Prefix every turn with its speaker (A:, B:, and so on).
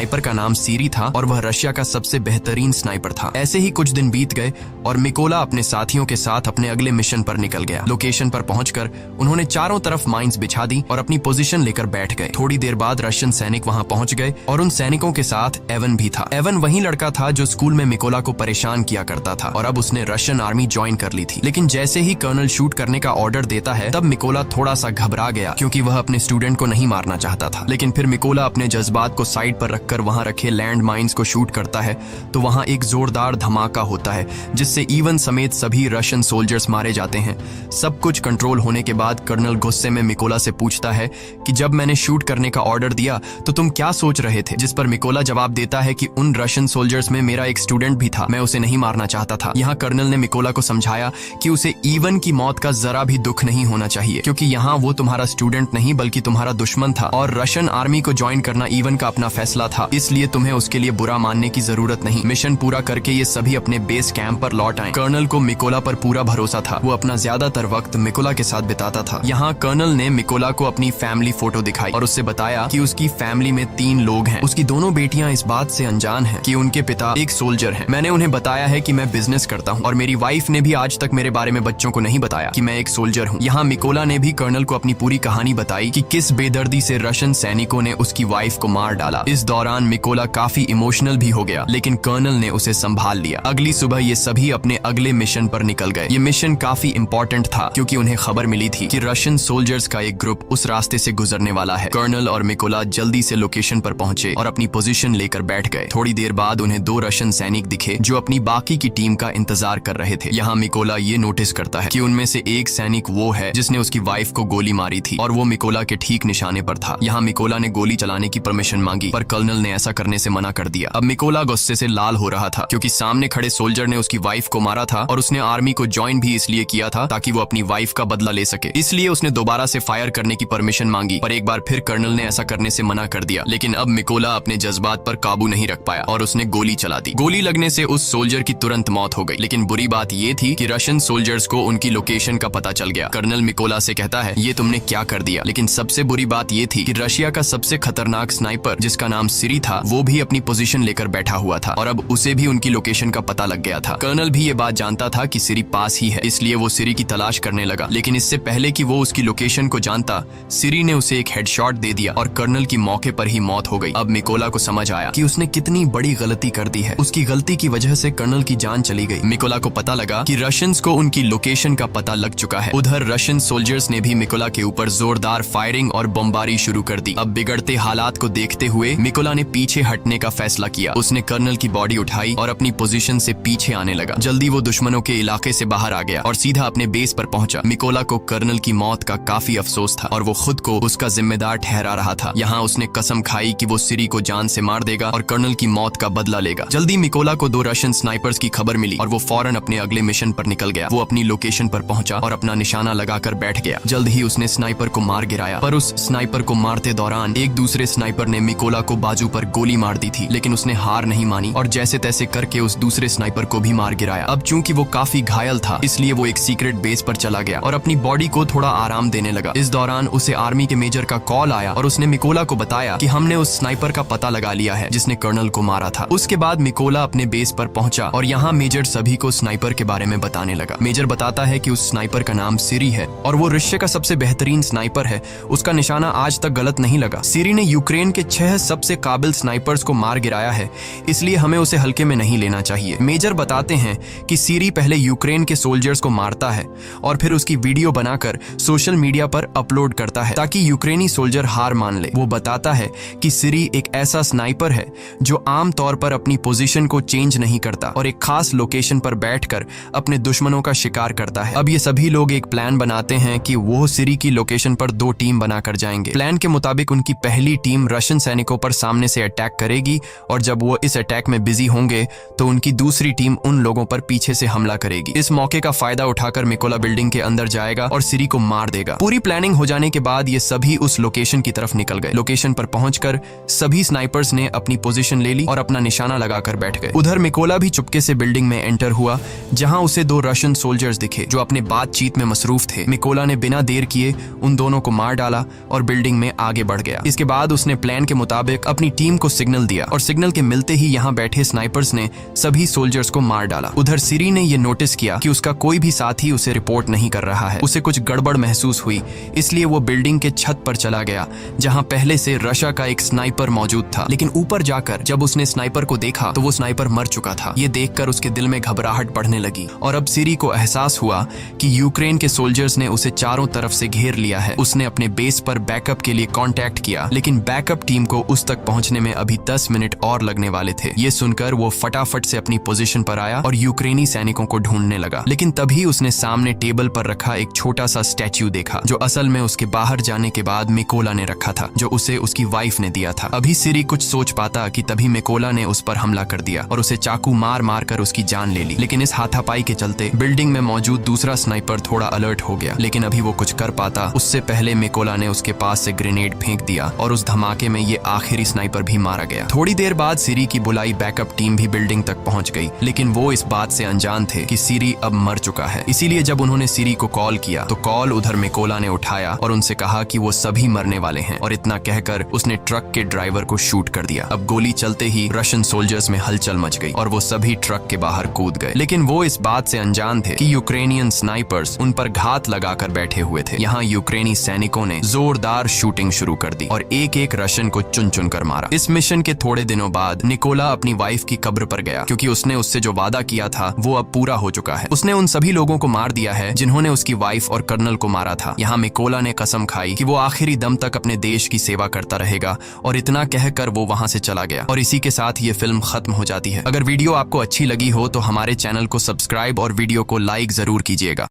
A: Sniper का नाम सीरी था और वह रशिया का सबसे बेहतरीन स्नाइपर था। ऐसे ही कुछ दिन बीत गए और मिकोला अपने साथियों के साथ अपने अगले मिशन पर निकल गया। लोकेशन पर पहुंचकर उन्होंने चारों तरफ माइंस बिछा दी और अपनी पोजीशन लेकर बैठ गए। थोड़ी देर बाद रशियन सैनिक वहां पहुंच गए और उन सैनिकों के साथ एवन भी था। एवन वही लड़का था जो स्कूल में मिकोला को परेशान किया करता था और अब उसने रशियन आर्मी ज्वाइन कर ली थी। लेकिन जैसे ही कर्नल शूट करने का ऑर्डर देता है तब मिकोला थोड़ा सा घबरा गया क्योंकि वह अपने स्टूडेंट को नहीं मारना चाहता था। लेकिन फिर मिकोला अपने जज्बात को साइड पर रखकर वहां रखे लैंड माइंस को शूट करता है तो वहां एक जोरदार धमाका होता है जिससे इवन समेत सभी रशियन सोल्जर्स मारे जाते हैं। सब कुछ कंट्रोल होने के बाद कर्नल गुस्से में मिकोला से पूछता है कि जब मैंने शूट करने का ऑर्डर दिया तो तुम क्या सोच रहे थे, जिस पर मिकोला जवाब देता है कि उन रशियन सोल्जर्स में मेरा एक स्टूडेंट भी था, मैं उसे नहीं मारना चाहता था। यहाँ कर्नल ने मिकोला को समझाया कि उसे इवन की मौत का जरा भी दुख नहीं होना चाहिए क्योंकि यहाँ वो तुम्हारा स्टूडेंट नहीं बल्कि तुम्हारा दुश्मन था और रशियन आर्मी को ज्वाइन करना इवन का अपना फैसला था, इसलिए तुम्हें उसके लिए बुरा मानने की जरूरत नहीं। मिशन पूरा करके ये सभी अपने बेस कैंप पर लौट आए। कर्नल को मिकोला पर पूरा भरोसा था, वो अपना ज्यादातर वक्त मिकोला के साथ बिताता था। यहाँ कर्नल ने मिकोला को अपनी फैमिली फोटो दिखाई और उससे बताया कि उसकी फैमिली में 3 लोग हैं। उसकी दोनों बेटियां इस बात से अनजान हैं कि उनके पिता एक सोल्जर हैं। मैंने उन्हें बताया है कि मैं बिजनेस करता हूँ और मेरी वाइफ ने भी आज तक मेरे बारे में बच्चों को नहीं बताया कि मैं एक सोल्जर हूँ। यहाँ मिकोला ने भी कर्नल को अपनी पूरी कहानी बताई कि किस बेदर्दी से रशियन सैनिकों ने उसकी वाइफ को मार डाला। इस दौरान मिकोला काफी इमोशनल भी हो गया लेकिन कर्नल ने उसे संभाल लिया। अगली सुबह ये सभी अपने अगले मिशन पर निकल गए। ये मिशन काफी इंपॉर्टेंट था क्योंकि उन्हें खबर मिली थी कि रशियन सोल्जर्स का एक ग्रुप उस रास्ते से गुजरने वाला है। कर्नल और मिकोला जल्दी से लोकेशन पर पहुंचे और अपनी पोजीशन लेकर बैठ गए। थोड़ी देर बाद उन्हें 2 रशियन सैनिक दिखे जो अपनी बाकी की टीम का इंतजार कर रहे थे। यहाँ मिकोला ये नोटिस करता है कि उनमें से एक सैनिक वो है जिसने उसकी वाइफ को गोली मारी थी और वो मिकोला के ठीक निशाने पर था। यहाँ मिकोला ने गोली चलाने की परमिशन मांगी पर कर्नल ने ऐसा करने से मना कर दिया। अब मिकोला गुस्से से लाल हो रहा था क्योंकि सामने खड़े सोल्जर ने उसकी वाइफ को मारा था और उसने आर्मी को ज्वाइन भी इसलिए किया था ताकि वो अपनी वाइफ का बदला ले सके। इसलिए उसने दोबारा से फायर करने की परमिशन मांगी पर एक बार फिर कर्नल ने ऐसा करने से मना कर दिया। लेकिन अब मिकोला अपने जज्बात पर काबू नहीं रख पाया और उसने गोली चला दी। गोली लगने से उस सोल्जर की तुरंत मौत हो गई। लेकिन बुरी बात ये थी कि रशियन सोल्जर्स को उनकी लोकेशन का पता चल गया। कर्नल मिकोला से कहता है ये तुमने क्या कर दिया। लेकिन सबसे बुरी बात ये थी कि रशिया का सबसे खतरनाक स्नाइपर जिसका नाम सीरी था वो भी अपनी पोजीशन लेकर बैठा हुआ था और अब उसे भी उनकी लोकेशन का पता लग गया था। कर्नल भी ये बात जानता था कि सीरी पास ही है, इसलिए वो सीरी की तलाश करने लगा। लेकिन इससे पहले कि वो उसकी लोकेशन को जानता सीरी ने उसे एक हेडशॉट दे दिया और कर्नल की मौके पर ही मौत हो गई। अब मिकोला को समझ आया कि उसने कितनी बड़ी गलती कर दी है। उसकी गलती की वजह से कर्नल की जान चली गई। मिकोला को पता लगा कि रशियंस को उनकी लोकेशन का पता लग चुका है। उधर रशियन सोल्जर्स ने भी मिकोला के ऊपर जोरदार फायरिंग और बमबारी शुरू कर दी। अब बिगड़ते हालात को देखते हुए मिकोला ने पीछे हटने का फैसला किया। उसने कर्नल की बॉडी उठाई और अपनी पोजीशन से पीछे आने लगा। जल्दी वो दुश्मनों के इलाके से बाहर आ गया और सीधा अपने बेस पर पहुंचा। मिकोला को कर्नल की मौत का काफी अफसोस था और वो खुद को उसका जिम्मेदार ठहरा रहा था। यहाँ उसने कसम खाई कि वो सीरी को जान से मार देगा और कर्नल की मौत का बदला लेगा। जल्दी मिकोला को 2 रशियन स्नाइपर्स की खबर मिली और वो फौरन अपने अगले मिशन पर निकल गया। वो अपनी लोकेशन पर पहुंचा और अपना निशाना लगाकर बैठ गया। जल्द ही उसने स्नाइपर को मार गिराया पर उस स्नाइपर को मारते दौरान एक दूसरे स्नाइपर ने मिकोला को बाजू पर गोली मार दी थी। लेकिन उसने हार नहीं मानी और जैसे तैसे करके उस दूसरे स्नाइपर को भी मार गिराया। अब चूंकि वो काफी घायल था इसलिए वो एक सीक्रेट बेस पर चला गया और अपनी बॉडी को थोड़ा आराम देने लगा। इस दौरान उसे आर्मी के मेजर का कॉल आया और उसने मिकोला को बताया कि हमने उस स्नाइपर का पता लगा लिया है जिसने कर्नल को मारा था। उसके बाद मिकोला अपने बेस पर पहुंचा और यहाँ मेजर सभी को स्नाइपर के बारे में बताने लगा। मेजर बताता है कि उस स्नाइपर का नाम सीरी है और वो रशिया का सबसे बेहतरीन स्नाइपर है। उसका निशाना आज तक गलत नहीं लगा। सीरी ने यूक्रेन के 6 सबसे काबिल स्नाइपर्स को मार गिराया है, इसलिए हमें उसे हल्के में नहीं लेना चाहिए। मेजर बताते हैं कि सीरी पहले यूक्रेन के सोल्जर्स को मारता है और फिर उसकी वीडियो बनाकर सोशल मीडिया पर अपलोड करता है ताकि यूक्रेनी सोल्जर हार मान ले। वो बताता है कि सीरी एक ऐसा स्नाइपर है जो आम तौर पर अपनी पोजीशन को चेंज नहीं करता और एक खास लोकेशन पर बैठकर अपने दुश्मनों का शिकार करता है। अब ये सभी लोग एक प्लान बनाते हैं कि वो सीरी की लोकेशन पर 2 टीम बनाकर जाएंगे। प्लान के मुताबिक उनकी पहली टीम रशियन सैनिकों पर सामने से अटैक करेगी और जब वो इस अटैक में बिजी होंगे तो उनकी दूसरी टीम उन लोगों पर पीछे से हमला करेगी। इस मौके का फायदा उठाकर मिकोला बिल्डिंग के अंदर जाएगा और सीरी को मार देगा। पूरी प्लानिंग हो जाने के बाद ये सभी उस लोकेशन की तरफ निकल गए। लोकेशन पर पहुंचकर सभी स्नाइपर्स ने अपनी पोजीशन ले ली और अपना निशाना लगाकर बैठ गए। उधर मिकोला भी चुपके से बिल्डिंग में एंटर हुआ जहां उसे 2 रशियन सोल्जर्स दिखे जो अपने बातचीत में मसरूफ थे। मिकोला ने बिना देर किए उन दोनों को मार डाला और बिल्डिंग में आगे बढ़ गया। इसके बाद उसने प्लान के मुताबिक अपनी टीम को सिग्नल दिया और सिग्नल के मिलते ही यहाँ बैठे स्नाइपर्स ने सभी सोल्जर्स को मार डाला। उधर सिरी ने ये नोटिस किया कि उसका कोई भी साथी उसे रिपोर्ट नहीं कर रहा है। उसे कुछ गड़बड़ महसूस हुई, इसलिए वो बिल्डिंग के छत पर चला गया जहाँ पहले से रशा का एक स्नाइपर मौजूद था। लेकिन ऊपर जाकर जब उसने स्नाइपर को देखा तो वो स्नाइपर मर चुका था। ये देखकर उसके दिल में घबराहट बढ़ने लगी और अब सिरी को एहसास हुआ कि यूक्रेन के सोल्जर्स ने उसे चारों तरफ से घेर लिया है। उसने अपने बेस पर बैकअप के लिए कांटेक्ट किया, लेकिन बैकअप टीम को उस तक पहुंचने में अभी 10 मिनट और लगने वाले थे। ये सुनकर वो फटाफट से अपनी पोजीशन पर आया और यूक्रेनी सैनिकों को ढूंढने लगा। लेकिन तभी उसने सामने टेबल पर रखा एक छोटा सा स्टैच्यू देखा, जो असल में उसके बाहर जाने के बाद मिकोला ने रखा था, जो उसे उसकी वाइफ ने दिया था। अभी सिरी कुछ सोच पाता कि तभी मिकोला ने उस पर हमला कर दिया और उसे चाकू मार मार कर उसकी जान ले ली। लेकिन इस हाथापाई के चलते बिल्डिंग में मौजूद दूसरा स्नाइपर थोड़ा अलर्ट हो गया, लेकिन अभी वो कुछ कर पाता उससे पहले मिकोला ने उसके पास से ग्रेनेड फेंक दिया और उस धमाके में ये आखिरी स्नाइपर भी मारा गया। थोड़ी देर बाद सिरी की बुलाई बैकअप टीम भी बिल्डिंग तक पहुंच गई, लेकिन वो इस बात से अनजान थे कि सिरी अब मर चुका है। इसीलिए जब उन्होंने सिरी को कॉल किया तो कॉल उधर मिकोला ने उठाया और उनसे कहा कि वो सभी मरने वाले हैं, और इतना कहकर उसने ट्रक के ड्राइवर को शूट कर दिया। अब गोली चलते ही रशियन सोल्जर्स में हलचल मच गई और वो सभी ट्रक के बाहर कूद गए। लेकिन वो इस बात से अनजान थे कि यूक्रेनियन स्नाइपर्स उन पर घात लगाकर बैठे हुए थे। यहाँ यूक्रेनी सैनिकों ने जोरदार शूटिंग शुरू कर दी और एक एक रशियन को चुन चुन कर मारा। इस मिशन के थोड़े दिनों बाद निकोला अपनी वाइफ की कब्र पर गया, क्योंकि उसने उससे जो वादा किया था वो अब पूरा हो चुका है। उसने उन सभी लोगों को मार दिया है जिन्होंने उसकी वाइफ और कर्नल को मारा था। यहाँ मिकोला ने कसम खाई कि वो आखिरी दम तक अपने देश की सेवा करता रहेगा, और इतना कहकर वो वहां से चला गया। और इसी के साथ ये फिल्म खत्म हो जाती है। अगर वीडियो आपको अच्छी लगी हो तो हमारे चैनल को सब्सक्राइब और वीडियो को लाइक जरूर कीजिएगा।